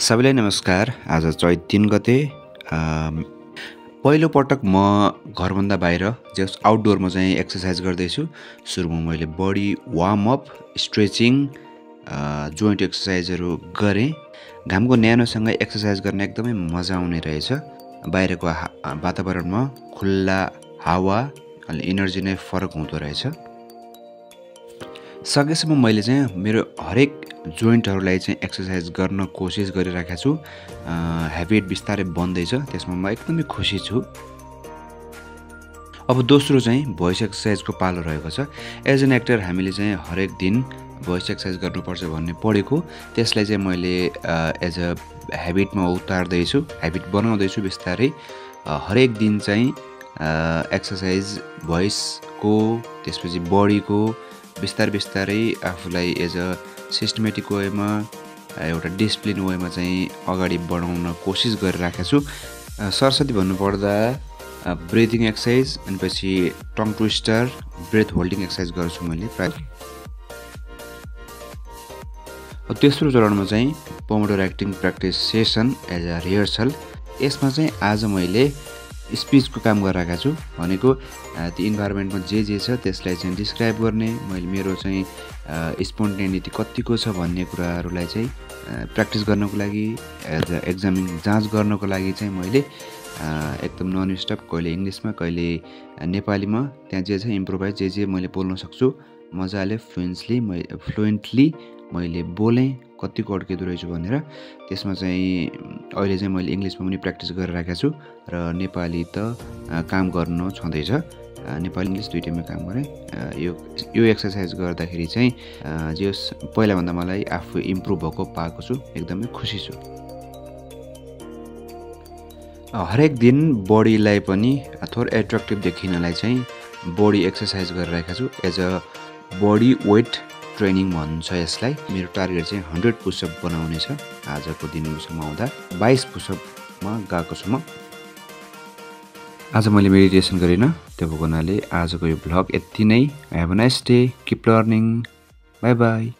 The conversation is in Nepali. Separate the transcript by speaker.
Speaker 1: सबैलाई नमस्कार। आज चैत 3 गते पहिलो पटक म घरभन्दा बाहिर जस आउटडोरमा चाहिँ एक्सर्साइज गर्दैछु। सुरुमा मैले body warm up, stretching, joint एक्सर्साइजहरू गरेँ। घामको न्यानोसँग एक्सर्साइज गर्न एकदमै मजा आउने रहेछ। बाहिरको वातावरणमा खुल्ला हावा अनि एनर्जी नै फरक हुँदो रहेछ। सकेसम्म मैले चाहिँ मेरो हरेक जोइन्टहरूलाई चाहिँ एक्सर्साइज गर्न कोसिस गरिरहेको छु। ह्याबिट बिस्तारै बन्दैछ, त्यसमा म एकदमै खुसी छु। अब दोस्रो चाहिँ भोइस एक्सर्साइजको पालो रहेको छ। एज एन एक्टर हामीले चाहिँ हरेक दिन भोइस एक्सर्साइज गर्नुपर्छ भन्ने पढेको, त्यसलाई चाहिँ मैले एज अ ह्याबिटमा उतार्दैछु, ह्याबिट बनाउँदैछु बिस्तारै। हरेक दिन चाहिँ एक्सर्साइज भोइसको, त्यसपछि बडीको बिस्तारै आफूलाई एज अ सिस्टमेटिक वेमा, एउटा डिसिप्लिन वेमा चाहिँ अगाडि बढाउन कोसिस गरिरहेको छु। सरस्वती भन्नुपर्दा ब्रिथिङ एक्सर्साइज अनि पछि tongue twister, breath holding exercise गर्छु मैले प्राय। तेस्रो चरणमा चाहिँ pomodoro acting practice session as a rehearsal. यसमा चाहिँ आज मैले स्पिचको काम गरिरहेको छु, भनेको त्यो इन्भाइरोमेन्टमा जे छ त्यसलाई चाहिँ डिस्क्राइब गर्ने। मैले मेरो चाहिँ स्पोन्टेनिटी कतिको छ भन्ने कुराहरूलाई चाहिँ प्र्याक्टिस गर्नको लागि, एज अ एक्जामिङ जाँच गर्नको लागि चाहिँ मैले एकदम नन स्टप कहिले इङ्ग्लिसमा कहिले नेपालीमा त्यहाँ जे छ इम्प्रोभाइज जे मैले बोल्न सक्छु मजाले फ्लुएन्टली मैले बोलेँ, कतिको अड्किँदो रहेछु भनेर। त्यसमा चाहिँ अहिले चाहिँ मैले इङ्ग्लिसमा पनि प्र्याक्टिस गरिरहेको छु र नेपाली त काम गर्नु छँदैछ। नेपाली इङ्ग्लिस दुइटैमा काम गरेँ। यो एक्सर्साइज गर्दाखेरि चाहिँ जे होस् पहिलाभन्दा मलाई आफू इम्प्रुभ भएको पाएको छु, एकदमै खुसी छु। हरेक दिन बडीलाई पनि थोरै एट्र्याक्टिभ देखिनलाई चाहिँ बडी एक्सर्साइज गरिरहेको छु। As a body weight training भन्छ यसलाई। मेरो टार्गेट चाहिँ 100 पुसअप बनाउने छ। आजको दिनसम्म आउँदा 22 पुसअपमा गएको छु म। आज मैले मेडिटेसन गरिनँ, त्यो भएको हुनाले आजको यो भ्लग यति नै। Have a nice day, keep learning, by by.